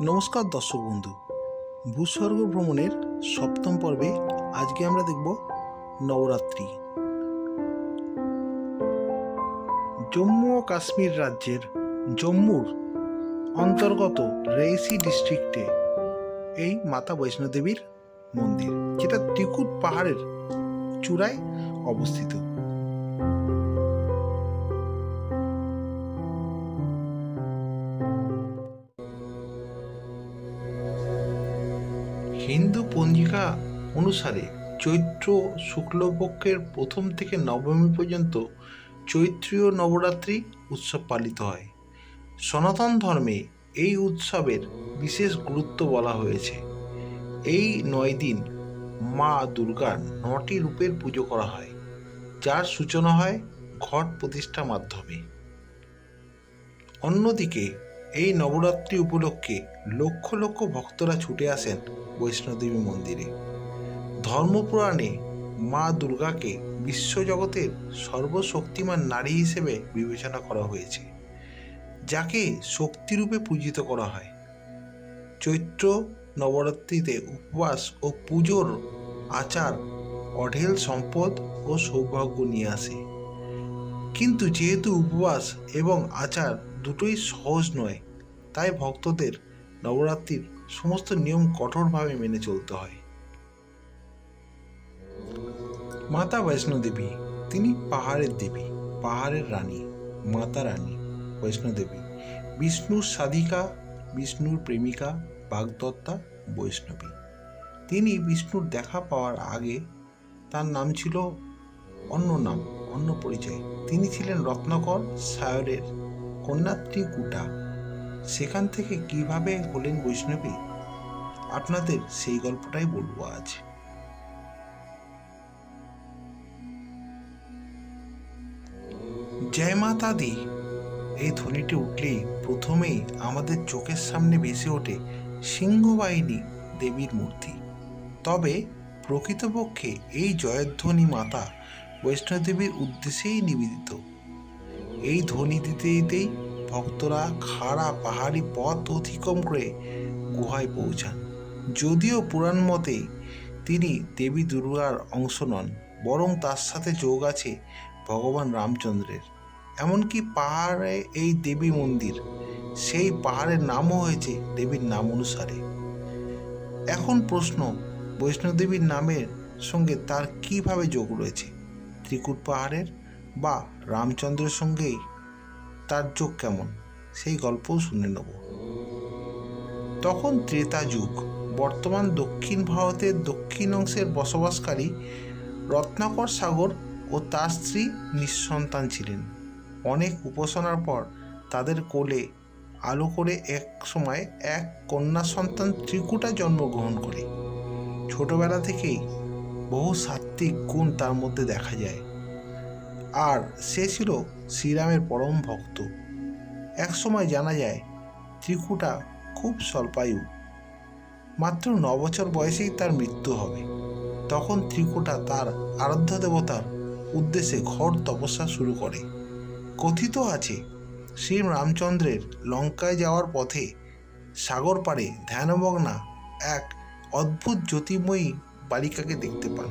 নমস্কার দর্শক বন্ধু, ভূস্বর্গ ভ্রমণের সপ্তম পর্বে আজকে আমরা দেখব নবরাত্রি। জম্মু ও কাশ্মীর রাজ্যের জম্মুর অন্তর্গত রেইসি ডিস্ট্রিক্টে এই মাতা বৈষ্ণোদেবীর মন্দির, যেটা ত্রিকুট পাহাড়ের চূড়ায় অবস্থিত। হিন্দু পঞ্জিকা অনুসারে চৈত্র শুক্লপক্ষের প্রথম থেকে নবমী পর্যন্ত চৈত্রীয় নবরাত্রি উৎসব পালিত হয়। সনাতন ধর্মে এই উৎসবের বিশেষ গুরুত্ব বলা হয়েছে। এই 9 দিন মা দুর্গার 9টি রূপের পুজো করা হয়, যার সূচনা হয় ঘট প্রতিষ্ঠার মাধ্যমে। অন্যদিকে এই নবরাত্রি উপলক্ষে লক্ষ লক্ষ ভক্তরা ছুটে আসেন বৈষ্ণোদেবী মন্দিরে। ধর্মপুরাণে মা দুর্গাকে বিশ্বজগতের সর্বশক্তিমান নারী হিসেবে বিবেচনা করা হয়েছে, যাকে শক্তিরূপে পূজিত করা হয়। চৈত্র নবরাত্রিতে উপবাস ও পুজোর আচার অঢেল সম্পদ ও সৌভাগ্য নিয়ে আসে। কিন্তু যেহেতু উপবাস এবং আচার দুটোই সহজ নয়, তাই ভক্তদের নবরাত্রির সমস্ত নিয়ম কঠোরভাবে মেনে চলতে হয়। মাতা বৈষ্ণোদেবী, তিনি পাহাড়ের দেবী, পাহাড়ের রানী, মাতা রানী বৈষ্ণোদেবী, বিষ্ণুর সাধিকা, বিষ্ণুর প্রেমিকা, বাগদত্তা, বৈষ্ণবী। তিনি বিষ্ণুর দেখা পাওয়ার আগে তার নাম ছিল অন্য নাম, অন্য পরিচয়। তিনি ছিলেন রত্নাকর সায়রের কন্যা ত্রিকুটা। সেখান থেকে কিভাবে হলেন বৈষ্ণবী, আপনাদের সেই গল্পটাই বলবো আজ। জয় মাতা দি, এই ধ্বনিটি উঠলেই প্রথমেই আমাদের চোখের সামনে ভেসে ওঠে সিংহবাহিনী দেবীর মূর্তি। তবে প্রকৃতপক্ষে এই জয়ধ্বনি মাতা বৈষ্ণোদেবীর উদ্দেশ্যেই নিবেদিত। এই ধ্বনি দিতে দিতেই ভক্তরা খাড়া পাহাড়ি পথ অতিক্রম করে গুহায় পৌঁছান। যদিও পুরাণ মতে তিনি দেবী দুর্গার অংশ নন, বরং তার সাথে যোগ আছে ভগবান রামচন্দ্রের। এমনকি পাহাড়ে এই দেবী মন্দির, সেই পাহাড়ের নামও হয়েছে দেবীর নাম অনুসারে। এখন প্রশ্ন, বৈষ্ণোদেবীর নামের সঙ্গে তার কিভাবে যোগ রয়েছে? ত্রিকুট পাহাড়ের বা রামচন্দ্রের সঙ্গেই তার যোগ কেমন, সেই গল্পও শুনে নেব। তখন ত্রেতা যুগ। বর্তমান দক্ষিণ ভারতের দক্ষিণ অংশের বসবাসকারী রত্নাকর সাগর ও তার স্ত্রী নিঃসন্তান ছিলেন। অনেক উপাসনার পর তাদের কোলে আলো করে এক সময় এক কন্যা সন্তান ত্রিকুটা জন্মগ্রহণ করে। ছোটবেলা থেকেই বহু সাত্ত্বিক গুণ তার মধ্যে দেখা যায়, আর সে ছিল শ্রীরামের পরম ভক্ত। এক সময় জানা যায় ত্রিকুটা খুব স্বল্পায়ু, মাত্র 9 বছর বয়সেই তার মৃত্যু হবে। তখন ত্রিকুটা তার আরাধ্য দেবতার উদ্দেশ্যে ঘোর তপস্যা শুরু করে। কথিত আছে শ্রী রামচন্দ্রের লঙ্কায় যাওয়ার পথে সাগর পাড়ে ধ্যানমগ্না এক অদ্ভুত জ্যোতির্ময়ী বালিকাকে দেখতে পান।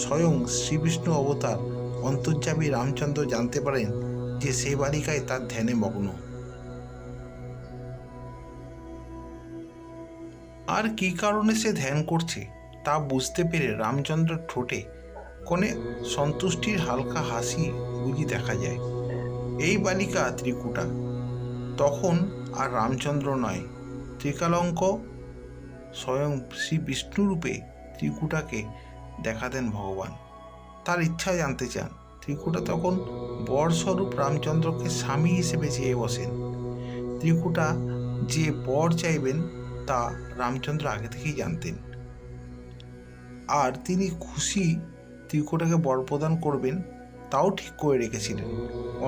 স্বয়ং শ্রীবিষ্ণু অবতার অন্তর্যামী রামচন্দ্র জানতে পারেন যে সেই বালিকায় তার ধ্যানে মগ্ন। আর কী কারণে সে ধ্যান করছে তা বুঝতে পেরে রামচন্দ্রের ঠোঁটে কোণে সন্তুষ্টির হালকা হাসি বুঝি দেখা যায়। এই বালিকা ত্রিকুটা। তখন আর রামচন্দ্র নয়, ত্রিকালঙ্ক স্বয়ং শ্রী বিষ্ণুরূপে ত্রিকুটাকে দেখা দেন ভগবান। তার ইচ্ছা জানতে চান। ত্রিকুটা তখন বরস্বরূপ রামচন্দ্রকে স্বামী হিসেবে চেয়ে বসেন। ত্রিকুটা যে বর চাইবেন তা রামচন্দ্র আগে থেকেই জানতেন, আর তিনি খুশি ত্রিকুটাকে বর প্রদান করবেন তাও ঠিক করে রেখেছিলেন।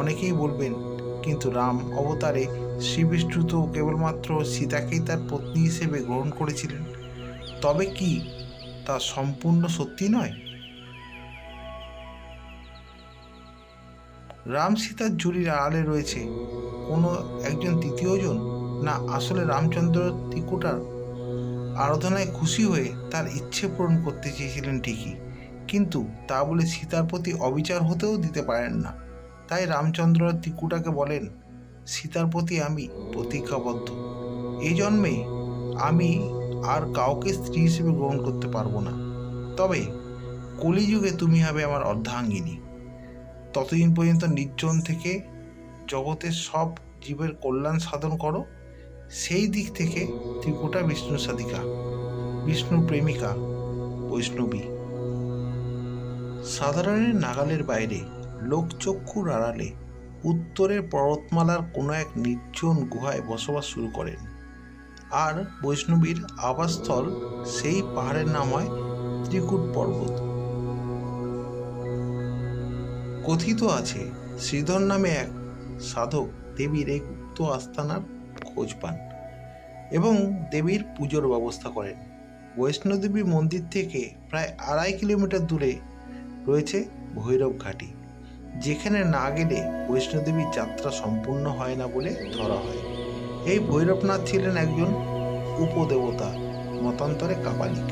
অনেকেই বলবেন, কিন্তু রাম অবতারে শ্রীবিষ্ণু তো কেবলমাত্র সীতাকেই তার পত্নী হিসেবে গ্রহণ করেছিলেন। তবে কি তা সম্পূর্ণ সত্যি নয়? রাম সীতার জুড়ির আড়ালে রয়েছে কোনো একজন তৃতীয়জন, না আসলে রামচন্দ্র ত্রিকুটার আরাধনায় খুশি হয়ে তার ইচ্ছে পূরণ করতে চেয়েছিলেন ঠিকই, কিন্তু তা বলে সীতার প্রতি অবিচার হতেও দিতে পারেন না। তাই রামচন্দ্র ত্রিকুটাকে বলেন, সীতার প্রতি আমি প্রতিজ্ঞাবদ্ধ, এই জন্মে আমি আর কাউকে স্ত্রী হিসেবে গ্রহণ করতে পারবো না, তবে কলিযুগে তুমি হবে আমার অর্ধাঙ্গিনী। ততদিন পর্যন্ত নির্জন থেকে জগতের সব জীবের কল্যাণ সাধন করো। সেই দিক থেকে ত্রিকুটা বিষ্ণু সাধিকা, বিষ্ণু প্রেমিকা, বৈষ্ণবী। সাধারণের নাগালের বাইরে, লোকচক্ষুর আড়ালে উত্তরের পর্বতমালার কোনো এক নির্জন গুহায় বসবাস শুরু করেন। আর বৈষ্ণবীর আবাসস্থল সেই পাহাড়ের নাম হয় ত্রিকুট পর্বত। কথিত আছে শ্রীধর নামে এক সাধক দেবীর এই গুপ্ত আস্তানার খোঁজ পান এবং দেবীর পুজোর ব্যবস্থা করেন। বৈষ্ণোদেবী মন্দির থেকে প্রায় 2.5 কিলোমিটার দূরে রয়েছে ভৈরব ঘাটি, যেখানে না গেলে বৈষ্ণোদেবীর যাত্রা সম্পূর্ণ হয় না বলে ধরা হয়। এই ভৈরবনাথ ছিলেন একজন উপদেবতা, মতান্তরে কাপালিক,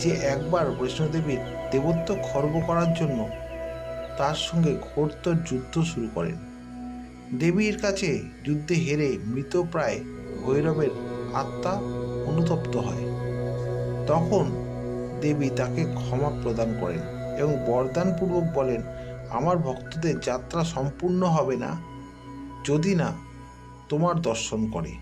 যে একবার বৈষ্ণোদেবীর দেবত্ব খর্ব করার জন্য তার সঙ্গে ঘোরতর যুদ্ধ শুরু করেন। দেবীর কাছে যুদ্ধে হেরে মৃতপ্রায় ভৈরবের আত্মা অনুতপ্ত হয়। তখন দেবী তাকে ক্ষমা প্রদান করেন এবং বরদানপূর্বক বলেন, আমার ভক্তদের যাত্রা সম্পূর্ণ হবে না যদি না তোমার দর্শন করে।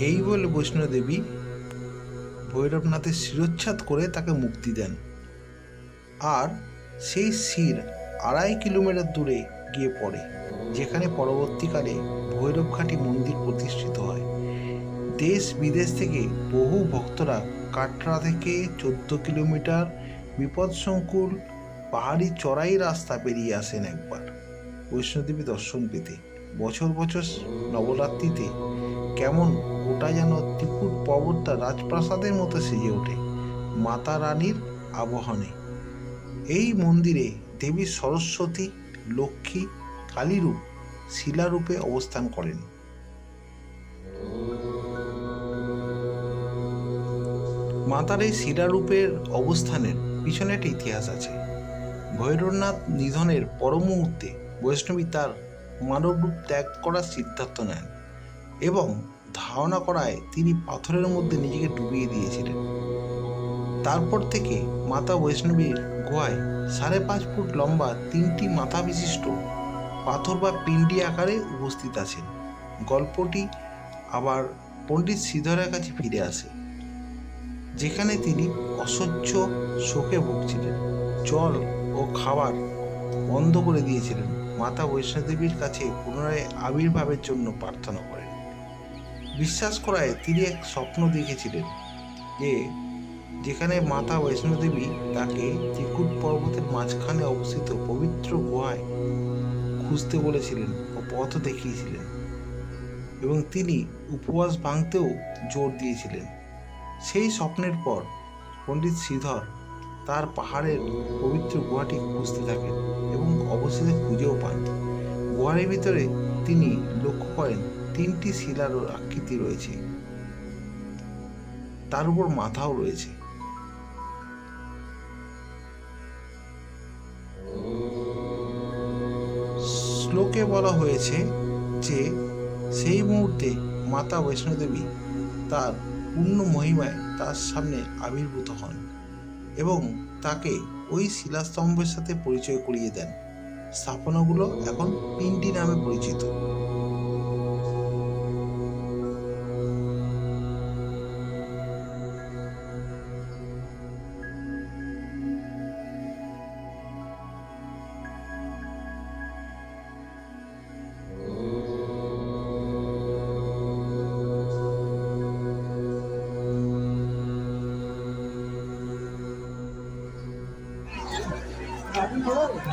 এই বলে বৈষ্ণোদেবী ভৈরবনাথের শিরোচ্ছেদ করে তাকে মুক্তি দেন। আর সেই শির 2.5 কিলোমিটার দূরে গিয়ে পড়ে, যেখানে পরবর্তীকালে ভৈরবঘাটি মন্দির প্রতিষ্ঠিত হয়। দেশ বিদেশ থেকে বহু ভক্তরা কাটরা থেকে 14 কিলোমিটার বিপদসংকুল পাহাড়ি চড়াই রাস্তা পেরিয়ে আসেন একবার বৈষ্ণোদেবী দর্শন পেতে। বছর বছর নবরাত্রিতে কেমন গোটা যেন ত্রিকুট পর্বতটা রাজপ্রাসাদের মতো সেজে ওঠে মাতা রানীর আবাহনে। এই মন্দিরে দেবী সরস্বতী, লক্ষ্মী, কালীরূপ শিলারূপে অবস্থান করেন। মাতার এই শিলারূপের অবস্থানের পিছনে একটা ইতিহাস আছে। ভৈরবনাথ নিধনের পর মুহূর্তে বৈষ্ণবী তার মানবরূপ ত্যাগ করার সিদ্ধান্ত নেন এবং ধারণা করায় তিনি পাথরের মধ্যে নিজেকে ডুবিয়ে দিয়েছিলেন। তারপর থেকে মাতা বৈষ্ণবীর গুহায় 5.5 ফুট লম্বা 3টি মাথা বিশিষ্ট পাথর বা পিণ্ডি আকারে উপস্থিত আছেন। গল্পটি আবার পণ্ডিত শ্রীধরের কাছে ফিরে আসে, যেখানে তিনি অসহ্য শোকে ভুগছিলেন, জল ও খাবার বন্ধ করে দিয়েছিলেন। মাতা বৈষ্ণোদেবীর কাছে পুনরায় আবির্ভাবের জন্য প্রার্থনা করেন। বিশ্বাস করায় তিনি এক স্বপ্ন দেখেছিলেন যে যেখানে মাতা বৈষ্ণোদেবী তাকে ত্রিকুট পর্বতের মাঝখানে অবস্থিত পবিত্র গুহায় খুঁজতে বলেছিলেন ও পথ দেখিয়েছিলেন, এবং তিনি উপবাস ভাঙতেও জোর দিয়েছিলেন। সেই স্বপ্নের পর পণ্ডিত শ্রীধর তার পাহাড়ের পবিত্র গুহাটি খুঁজতে থাকেন এবং অবশেষে খুঁজেও পান। গুহার ভিতরে তিনি লক্ষ্য করেন 3টি শিলার আকৃতি রয়েছে, তার উপর মাথাও রয়েছে। শ্লোকে বলা হয়েছে যে সেই মুহূর্তে মাতা বৈষ্ণোদেবী তার পূর্ণ মহিমায় তার সামনে আবির্ভূত হন এবং তাকে ওই শিলাস্তম্ভের সাথে পরিচয় করিয়ে দেন। স্থাপনাগুলো এখন পিণ্ডি নামে পরিচিত।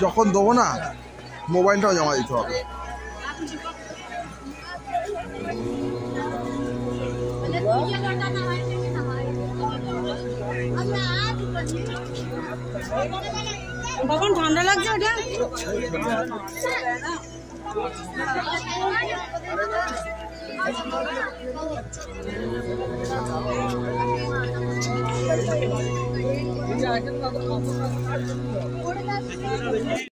যখন দেবো না মোবাইলটাও জমা দিতে হবে। কখন ঠান্ডা লাগছে ওটা